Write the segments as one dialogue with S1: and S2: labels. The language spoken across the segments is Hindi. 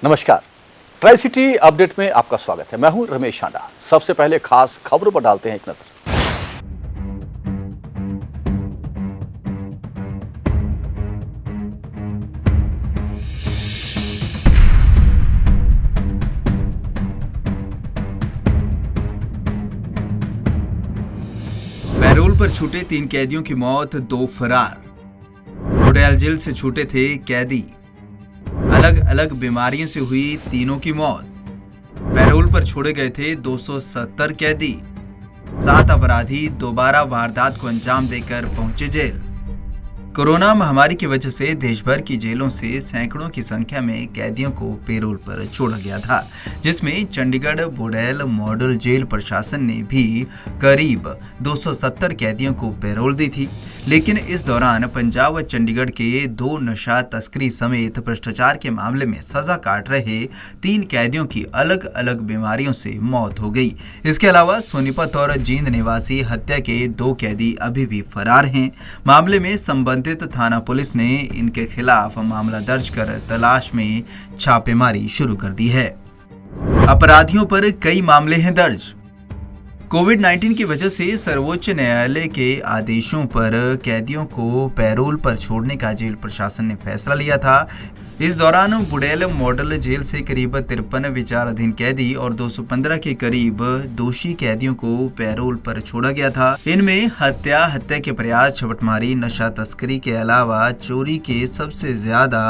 S1: नमस्कार, ट्राई सिटी अपडेट में आपका स्वागत है। मैं हूं रमेश शांडा। सबसे पहले खास खबरों पर डालते हैं एक नजर।
S2: पैरोल पर छूटे 3 कैदियों की मौत, 2 फरार। बुडेल जेल से छूटे थे कैदी, अलग अलग बीमारियों से हुई तीनों की मौत। पैरोल पर छोड़े गए थे 270 कैदी। 7 अपराधी दोबारा वारदात को अंजाम देकर पहुंचे जेल। कोरोना महामारी की वजह से देश भर की जेलों से सैकड़ों की संख्या में कैदियों को पैरोल पर छोड़ा गया था, जिसमें चंडीगढ़ बुडेल मॉडल जेल प्रशासन ने भी करीब 270 कैदियों को पैरोल दी थी। लेकिन इस दौरान पंजाब व चंडीगढ़ के 2 नशा तस्करी समेत भ्रष्टाचार के मामले में सजा काट रहे 3 कैदियों की अलग अलग बीमारियों से मौत हो गई। इसके अलावा सोनीपत और जींद निवासी हत्या के 2 कैदी अभी भी फरार हैं। मामले में संबंधित थाना पुलिस ने इनके खिलाफ मामला दर्ज कर तलाश में छापेमारी शुरू कर दी है। अपराधियों पर कई मामले हैं दर्ज। कोविड-19 की वजह से सर्वोच्च न्यायालय के आदेशों पर कैदियों को पैरोल पर छोड़ने का जेल प्रशासन ने फैसला लिया था। इस दौरान बुडेल मॉडल जेल से करीब 53 विचाराधीन कैदी और 215 के करीब दोषी कैदियों को पैरोल पर छोड़ा गया था। इनमें हत्या के प्रयास, छपटमारी, नशा तस्करी के अलावा चोरी के सबसे ज्यादा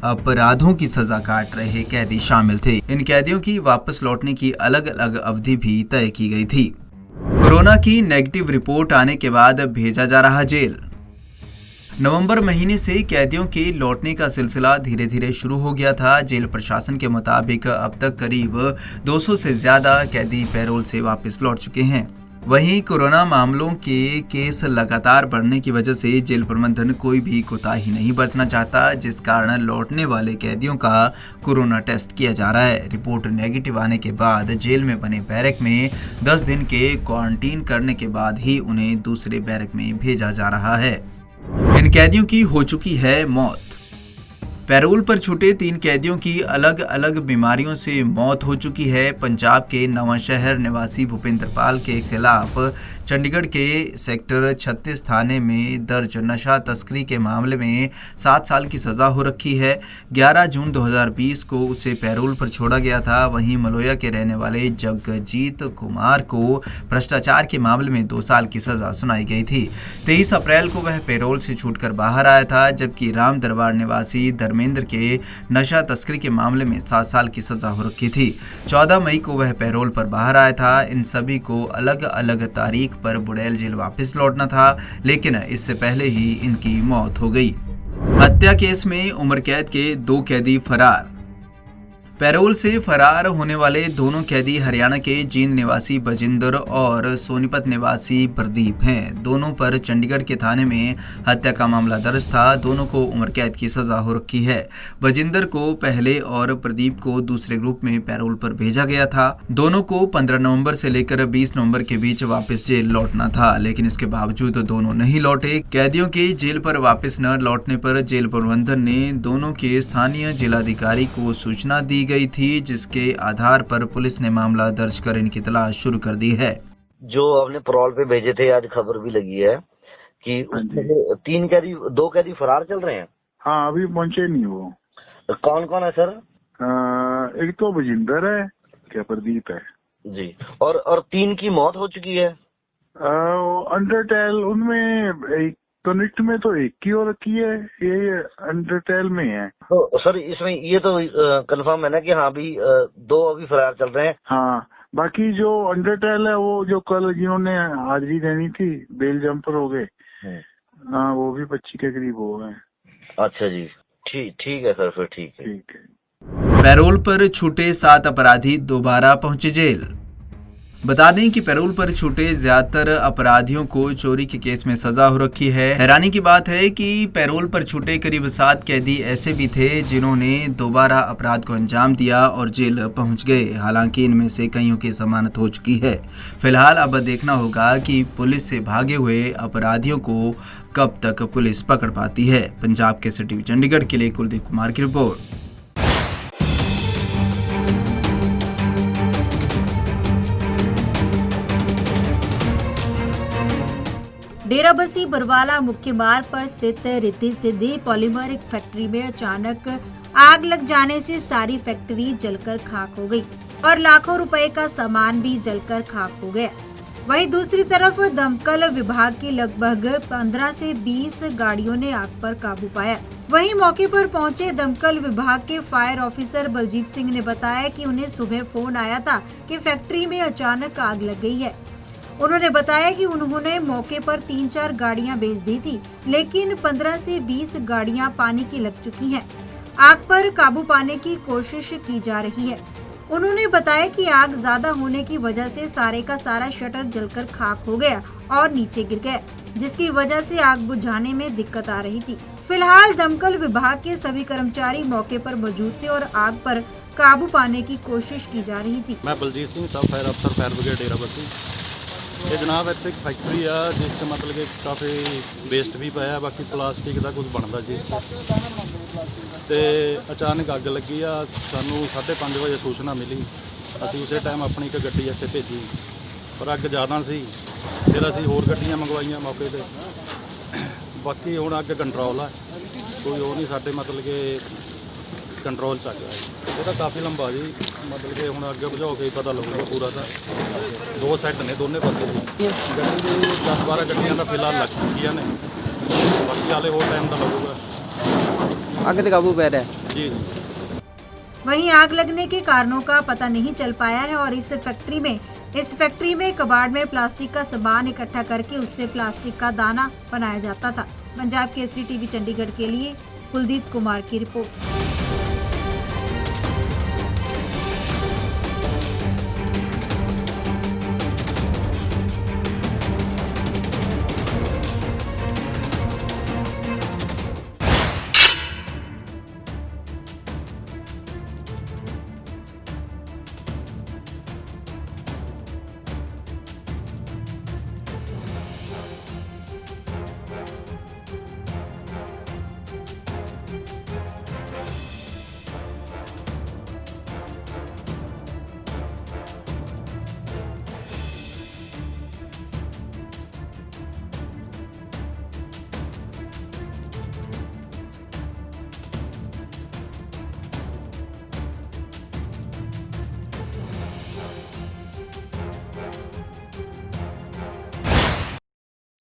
S2: अपराधों की सजा काट रहे कैदी शामिल थे। इन कैदियों की वापस लौटने की अलग अलग अवधि भी तय की गई थी। कोरोना की नेगेटिव रिपोर्ट आने के बाद भेजा जा रहा जेल। नवंबर महीने से कैदियों के लौटने का सिलसिला धीरे धीरे शुरू हो गया था। जेल प्रशासन के मुताबिक अब तक करीब 200 से ज्यादा कैदी पैरोल से वापस लौट चुके हैं। वहीं कोरोना मामलों के केस लगातार बढ़ने की वजह से जेल प्रबंधन कोई भी कोताही नहीं बरतना चाहता, जिस कारण लौटने वाले कैदियों का कोरोना टेस्ट किया जा रहा है। रिपोर्ट नेगेटिव आने के बाद जेल में बने बैरक में 10 दिन के क्वारंटीन करने के बाद ही उन्हें दूसरे बैरक में भेजा जा रहा है। इन कैदियों की हो चुकी है मौत। पैरोल पर छूटे 3 कैदियों की अलग अलग बीमारियों से मौत हो चुकी है। पंजाब के नवांशहर निवासी भूपेंद्र पाल के खिलाफ चंडीगढ़ के सेक्टर 36 थाने में दर्ज नशा तस्करी के मामले में 7 साल की सजा हो रखी है। 11 जून 2020 को उसे पैरोल पर छोड़ा गया था। वहीं मलोया के रहने वाले जगजीत कुमार को भ्रष्टाचार के मामले में 2 साल की सजा सुनाई गई थी। 23 अप्रैल को वह पैरोल से छूटकर बाहर आया था, जबकि राम दरबार निवासी धर्मेंद्र के नशा तस्करी के मामले में 7 साल की सजा हो रखी थी। 14 मई को वह पैरोल पर बाहर आया था। इन सभी को अलग अलग तारीख पर बुडेल जेल वापस लौटना था, लेकिन इससे पहले ही इनकी मौत हो गई। हत्या केस में उम्र कैद के 2 कैदी फरार। पैरोल से फरार होने वाले दोनों कैदी हरियाणा के जींद निवासी बजिंदर और सोनीपत निवासी प्रदीप हैं। दोनों पर चंडीगढ़ के थाने में हत्या का मामला दर्ज था। दोनों को उम्र कैद की सजा हो रखी है। बजिंदर को पहले और प्रदीप को दूसरे ग्रुप में पैरोल पर भेजा गया था। दोनों को 15 नवंबर से लेकर 20 नवंबर के बीच वापस जेल लौटना था, लेकिन इसके बावजूद दोनों नहीं लौटे। कैदियों के जेल पर वापस न लौटने पर जेल प्रबंधन ने दोनों के स्थानीय जिलाधिकारी को सूचना दी गई थी, जिसके आधार पर पुलिस ने मामला दर्ज कर इनकी तलाश शुरू कर दी है।
S3: जो हमने पैरोल पे भेजे थे, आज खबर भी लगी है कि उसमें 3 कैदी 2 कैदी फरार चल रहे हैं।
S4: हाँ, अभी पहुंचे नहीं वो।
S3: कौन कौन है सर?
S4: एक तो बजिंदर है, क्या प्रदीप है
S3: जी, और 3 की मौत हो चुकी है।
S4: अंडर ट्रायल उनमें एक कनिष्ठ में तो एक की हो रखी है, ये अंडर ट्रायल में है।
S3: तो सर इसमें ये तो कंफर्म है ना कि हाँ भी 2 अभी फरार चल रहे हैं।
S4: हाँ, बाकी जो अंडर ट्रायल है वो जो कल जिन्होंने हाजिरी देनी थी बेल जंपर हो गए। हाँ, वो भी 25 के करीब हो गए।
S3: अच्छा जी, ठीक है सर, फिर ठीक है।
S2: पैरोल पर छूटे 7 अपराधी दोबारा पहुंचे जेल। बता दें कि पैरोल पर छूटे ज्यादातर अपराधियों को चोरी के केस में सजा हो रखी है। हैरानी की बात है कि पैरोल पर छूटे करीब 7 कैदी ऐसे भी थे जिन्होंने दोबारा अपराध को अंजाम दिया और जेल पहुंच गए। हालांकि इनमें से कईयों की जमानत हो चुकी है। फिलहाल अब देखना होगा कि पुलिस से भागे हुए अपराधियों को कब तक पुलिस पकड़ पाती है। पंजाब के सिटी चंडीगढ़ के लिए कुलदीप कुमार की रिपोर्ट।
S5: डेराबस्सी बरवाला मुख्य मार्ग पर स्थित रिद्धि सिद्धि पॉलीमर फैक्ट्री में अचानक आग लग जाने से सारी फैक्ट्री जलकर खाक हो गई और लाखों रुपए का सामान भी जलकर खाक हो गया। वहीं दूसरी तरफ दमकल विभाग की लगभग 15 से 20 गाड़ियों ने आग पर काबू पाया। वहीं मौके पर पहुंचे दमकल विभाग के फायर ऑफिसर बलजीत सिंह ने बताया कि उन्हें सुबह फोन आया था कि फैक्ट्री में अचानक आग लग गई है। उन्होंने बताया कि उन्होंने मौके पर 3-4 गाड़ियां भेज दी थी, लेकिन 15 से 20 गाड़ियां पानी की लग चुकी हैं। आग पर काबू पाने की कोशिश की जा रही है। उन्होंने बताया कि आग ज्यादा होने की वजह से सारे का सारा शटर जलकर खाक हो गया और नीचे गिर गया, जिसकी वजह से आग बुझाने में दिक्कत आ रही थी। फिलहाल दमकल विभाग के सभी कर्मचारी मौके पर मौजूद थे और आग पर काबू पाने की कोशिश की जा रही थी।
S6: मैं बलजीत सिंह सब फायर अफसर फायर ब्रिगेड डेराबस्सी। ये जनाब ਇੱਥੇ ਇੱਕ ਫੈਕਟਰੀ ਆ ਜਿਸ 'ਚ ਮਤਲਬ ਕਿ ਕਾਫੀ ਵੇਸਟ ਵੀ ਪਿਆ, ਬਾਕੀ ਪਲਾਸਟਿਕ ਦਾ ਕੁਝ ਬਣਦਾ ਜੀ ਤੇ ਅਚਾਨਕ ਅੱਗ ਲੱਗੀ ਆ। ਸਾਨੂੰ 5:30 ਵਜੇ ਸੂਚਨਾ ਮਿਲੀ, ਅਸੀਂ ਉਸੇ ਟਾਈਮ ਆਪਣੀ ਇੱਕ ਗੱਡੀ ਇੱਥੇ ਭੇਜੀ, ਪਰ ਅੱਗ ਜ਼ਿਆਦਾ ਸੀ। ਫਿਰ ਅਸੀਂ ਹੋਰ ਗੱਡੀਆਂ ਮੰਗਵਾਈਆਂ ਮੌਕੇ ਤੇ। ਬਾਕੀ ਹੁਣ ਅੱਗ ਕੰਟਰੋਲ ਆ, ਕੋਈ ਉਹ ਨਹੀਂ ਸਾਡੇ ਮਤਲਬ ਕਿ ਕੰਟਰੋਲ 'ਚ ਆ ਗਿਆ। ਇਹ ਤਾਂ ਕਾਫੀ ਲੰਬਾ ਜੀ, ਮਤਲਬ ਕਿ ਹੁਣ ਅੱਗੇ ਬੁਝਾਓ ਕੇ ਪਤਾ ਲੱਗੂਗਾ ਪੂਰਾ। ਤਾਂ 2 ਸੈੱਟ ਨੇ ਦੋਨੇ ਪਾਸੇ ਜੀ। ਗੱਡੀ ਦੀ 10-12 ਗੱਡੀਆਂ ਤਾਂ ਫਿਲਹਾਲ ਲੱਗ ਚੁੱਕੀਆਂ ਨੇ, ਬਾਕੀ ਹਾਲੇ ਹੋਰ ਟਾਈਮ ਤਾਂ ਲੱਗੂਗਾ।
S7: आगे तो काबू पै रहा है
S6: जी जी।
S5: वहीं आग लगने के कारणों का पता नहीं चल पाया है और इस फैक्ट्री में कबाड़ में प्लास्टिक का सामान इकट्ठा करके उससे प्लास्टिक का दाना बनाया जाता था। पंजाब केसरी टीवी चंडीगढ़ के लिए कुलदीप कुमार की रिपोर्ट।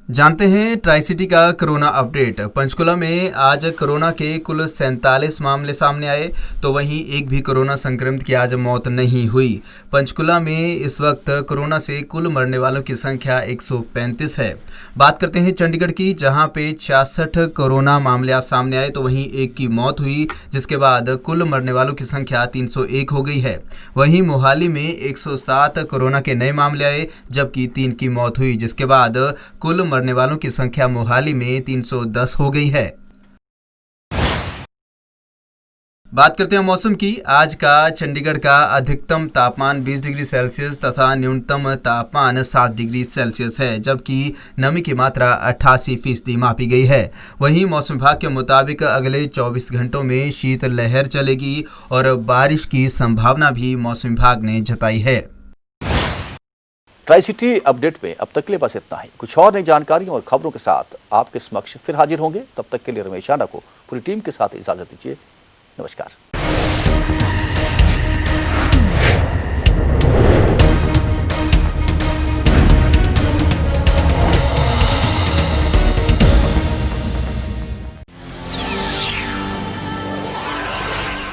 S2: जानते हैं ट्राई सिटी का कोरोना अपडेट। पंचकुला में आज कोरोना के कुल 47 मामले सामने आए, तो वहीं एक भी कोरोना संक्रमित की आज मौत नहीं हुई। पंचकुला में इस वक्त कोरोना से कुल मरने वालों की संख्या 135 है। बात करते हैं चंडीगढ़ की, जहां पे 66 कोरोना मामले आज सामने आए, तो वहीं एक की मौत हुई, जिसके बाद कुल मरने वालों की संख्या 301 हो गई है। वहीं मोहाली में 107 कोरोना के नए मामले आए, जबकि 3 की मौत हुई, जिसके बाद कुल मरने वालों की संख्या मोहाली में 310 हो गई है। बात करते हैं मौसम की। आज का चंडीगढ़ का अधिकतम तापमान 20 डिग्री सेल्सियस तथा न्यूनतम तापमान 7 डिग्री सेल्सियस है, जबकि नमी की मात्रा 88% मापी गई है। वहीं मौसम विभाग के मुताबिक अगले 24 घंटों में शीत लहर चलेगी और बारिश की संभावना भी मौसम विभाग ने जताई है।
S1: ट्राई सिटी अपडेट में अब तक के लिए बस इतना ही। कुछ और नई जानकारियों और खबरों के साथ आपके समक्ष फिर हाजिर होंगे। तब तक के लिए रमेश शांडा को पूरी टीम के साथ इजाजत दीजिए। नमस्कार।